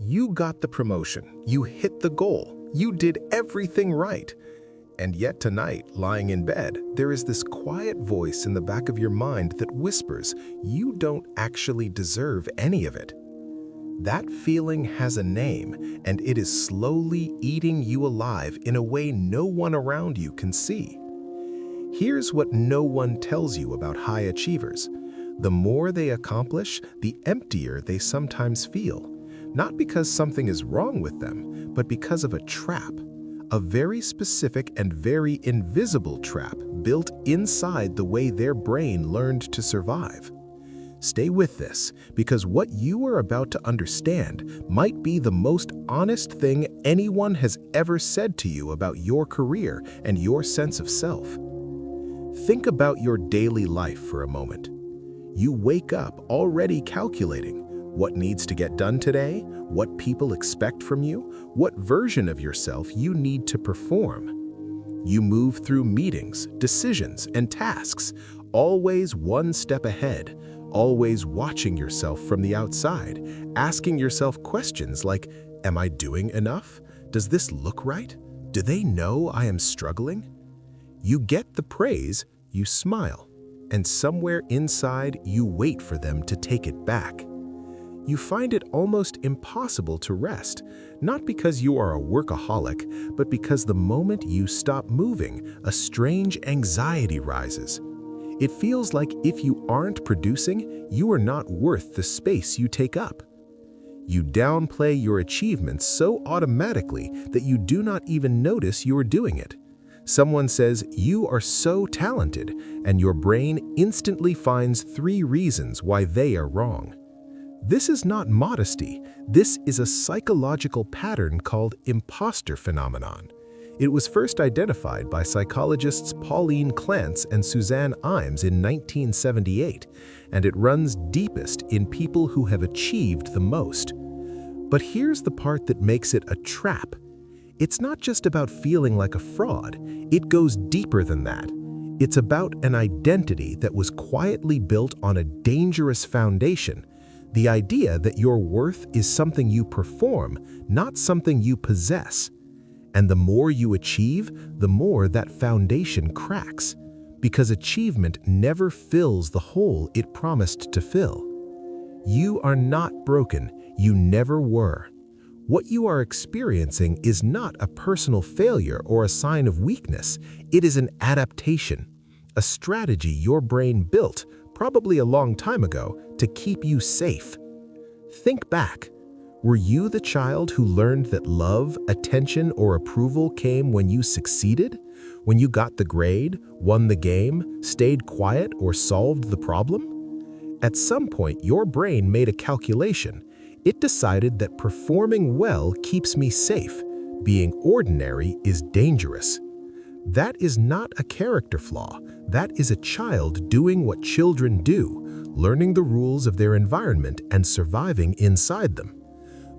You got the promotion, you hit the goal, you did everything right. And yet tonight, lying in bed, there is this quiet voice in the back of your mind that whispers, you don't actually deserve any of it. That feeling has a name, and it is slowly eating you alive in a way no one around you can see. Here's what no one tells you about high achievers. The more they accomplish, the emptier they sometimes feel. Not because something is wrong with them, but because of a trap. A very specific and very invisible trap built inside the way their brain learned to survive. Stay with this, because what you are about to understand might be the most honest thing anyone has ever said to you about your career and your sense of self. Think about your daily life for a moment. You wake up already calculating what needs to get done today, what people expect from you, what version of yourself you need to perform. You move through meetings, decisions, and tasks, always one step ahead, always watching yourself from the outside, asking yourself questions like, am I doing enough? Does this look right? Do they know I am struggling? You get the praise, you smile, and somewhere inside you wait for them to take it back. You find it almost impossible to rest, not because you are a workaholic, but because the moment you stop moving, a strange anxiety rises. It feels like if you aren't producing, you are not worth the space you take up. You downplay your achievements so automatically that you do not even notice you are doing it. Someone says you are so talented, and your brain instantly finds 3 reasons why they are wrong. This is not modesty. This is a psychological pattern called imposter phenomenon. It was first identified by psychologists Pauline Clance and Suzanne Imes in 1978, and it runs deepest in people who have achieved the most. But here's the part that makes it a trap. It's not just about feeling like a fraud. It goes deeper than that. It's about an identity that was quietly built on a dangerous foundation. The idea that your worth is something you perform, not something you possess. And the more you achieve, the more that foundation cracks, because achievement never fills the hole it promised to fill. You are not broken. You never were. What you are experiencing is not a personal failure or a sign of weakness. It is an adaptation, a strategy your brain built, probably a long time ago, to keep you safe. Think back. Were you the child who learned that love, attention, or approval came when you succeeded? When you got the grade, won the game, stayed quiet, or solved the problem? At some point, your brain made a calculation. It decided that performing well keeps me safe. Being ordinary is dangerous. That is not a character flaw. That is a child doing what children do, learning the rules of their environment and surviving inside them.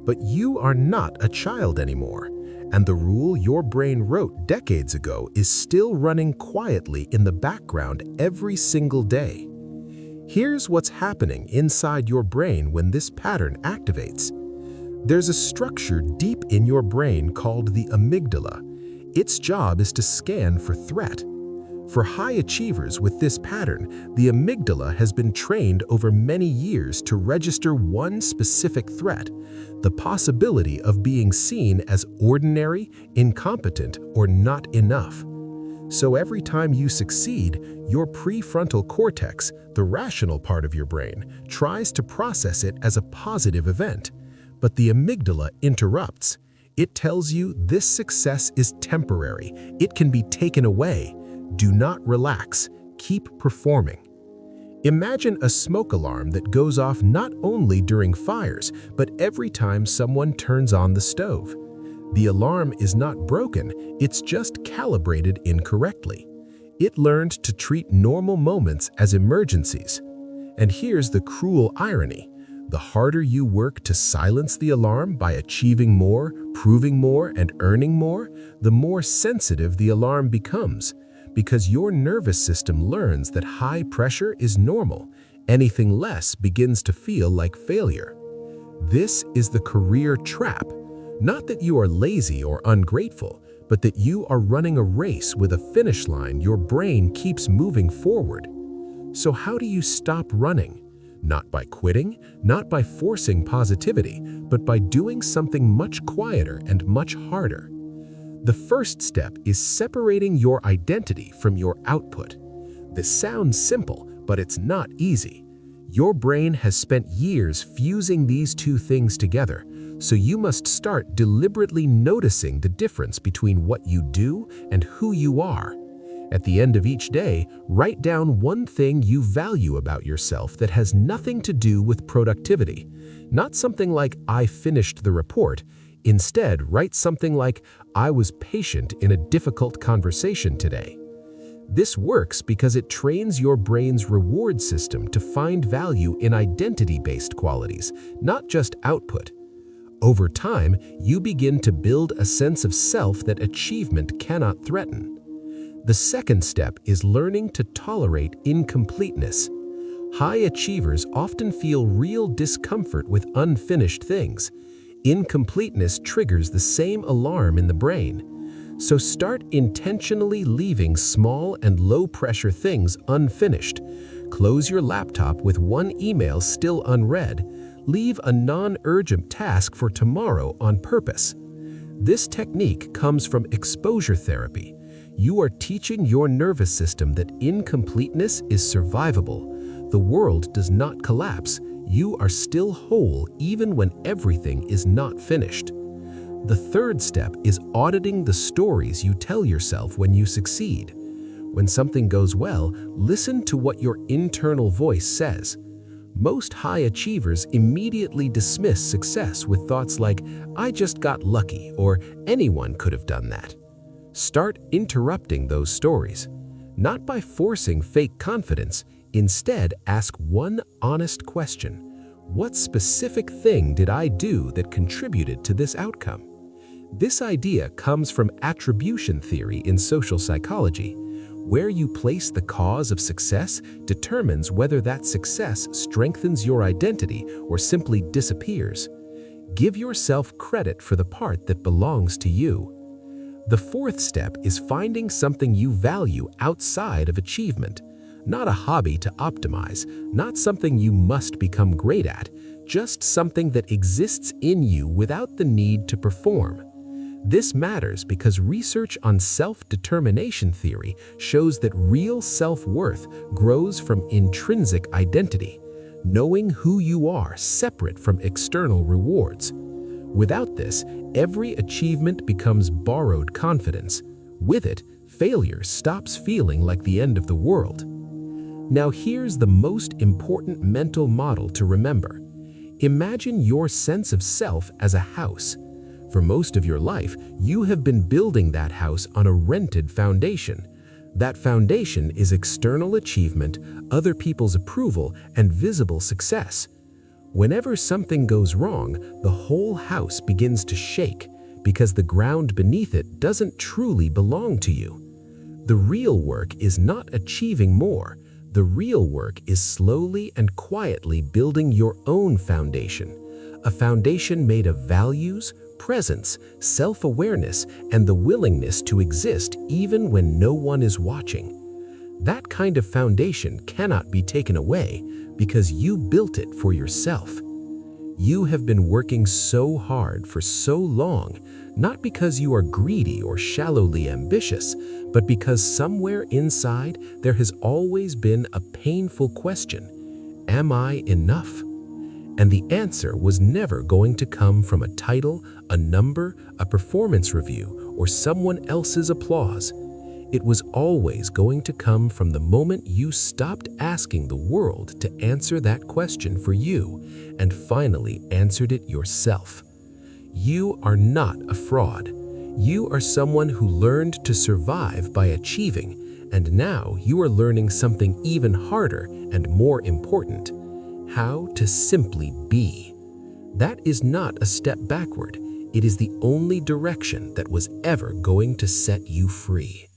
But you are not a child anymore, and the rule your brain wrote decades ago is still running quietly in the background every single day. Here's what's happening inside your brain when this pattern activates. There's a structure deep in your brain called the amygdala. Its job is to scan for threat. For high achievers with this pattern, the amygdala has been trained over many years to register one specific threat: the possibility of being seen as ordinary, incompetent, or not enough. So every time you succeed, your prefrontal cortex, the rational part of your brain, tries to process it as a positive event. But the amygdala interrupts. It tells you this success is temporary. It can be taken away. Do not relax. Keep performing. Imagine a smoke alarm that goes off not only during fires, but every time someone turns on the stove. The alarm is not broken, it's just calibrated incorrectly. It learned to treat normal moments as emergencies. And here's the cruel irony. The harder you work to silence the alarm by achieving more, proving more, and earning more, the more sensitive the alarm becomes. Because your nervous system learns that high pressure is normal. Anything less begins to feel like failure. This is the career trap. Not that you are lazy or ungrateful, but that you are running a race with a finish line your brain keeps moving forward. So how do you stop running? Not by quitting, not by forcing positivity, but by doing something much quieter and much harder. The first step is separating your identity from your output. This sounds simple, but it's not easy. Your brain has spent years fusing these two things together, so you must start deliberately noticing the difference between what you do and who you are. At the end of each day, write down one thing you value about yourself that has nothing to do with productivity. Not something like, "I finished the report." Instead, write something like, "I was patient in a difficult conversation today." This works because it trains your brain's reward system to find value in identity-based qualities, not just output. Over time, you begin to build a sense of self that achievement cannot threaten. The second step is learning to tolerate incompleteness. High achievers often feel real discomfort with unfinished things. Incompleteness triggers the same alarm in the brain. So start intentionally leaving small and low-pressure things unfinished. Close your laptop with one email still unread. Leave a non-urgent task for tomorrow on purpose. This technique comes from exposure therapy. You are teaching your nervous system that incompleteness is survivable. The world does not collapse. You are still whole even when everything is not finished. The third step is auditing the stories you tell yourself when you succeed. When something goes well, listen to what your internal voice says. Most high achievers immediately dismiss success with thoughts like, "I just got lucky," or "anyone could have done that." Start interrupting those stories. Not by forcing fake confidence, instead ask one honest question. What specific thing did I do that contributed to this outcome? This idea comes from attribution theory in social psychology. Where you place the cause of success determines whether that success strengthens your identity or simply disappears. Give yourself credit for the part that belongs to you. The fourth step is finding something you value outside of achievement. Not a hobby to optimize, not something you must become great at, just something that exists in you without the need to perform. This matters because research on self-determination theory shows that real self-worth grows from intrinsic identity, knowing who you are separate from external rewards. Without this, every achievement becomes borrowed confidence. With it, failure stops feeling like the end of the world. Now here's the most important mental model to remember. Imagine your sense of self as a house. For most of your life, you have been building that house on a rented foundation. That foundation is external achievement, other people's approval, and visible success. Whenever something goes wrong, the whole house begins to shake because the ground beneath it doesn't truly belong to you. The real work is not achieving more. The real work is slowly and quietly building your own foundation, a foundation made of values, presence, self-awareness, and the willingness to exist even when no one is watching. That kind of foundation cannot be taken away because you built it for yourself. You have been working so hard for so long, not because you are greedy or shallowly ambitious, but because somewhere inside there has always been a painful question: am I enough? And the answer was never going to come from a title, a number, a performance review, or someone else's applause. It was always going to come from the moment you stopped asking the world to answer that question for you and finally answered it yourself. You are not a fraud. You are someone who learned to survive by achieving, and now you are learning something even harder and more important: how to simply be. That is not a step backward. It is the only direction that was ever going to set you free.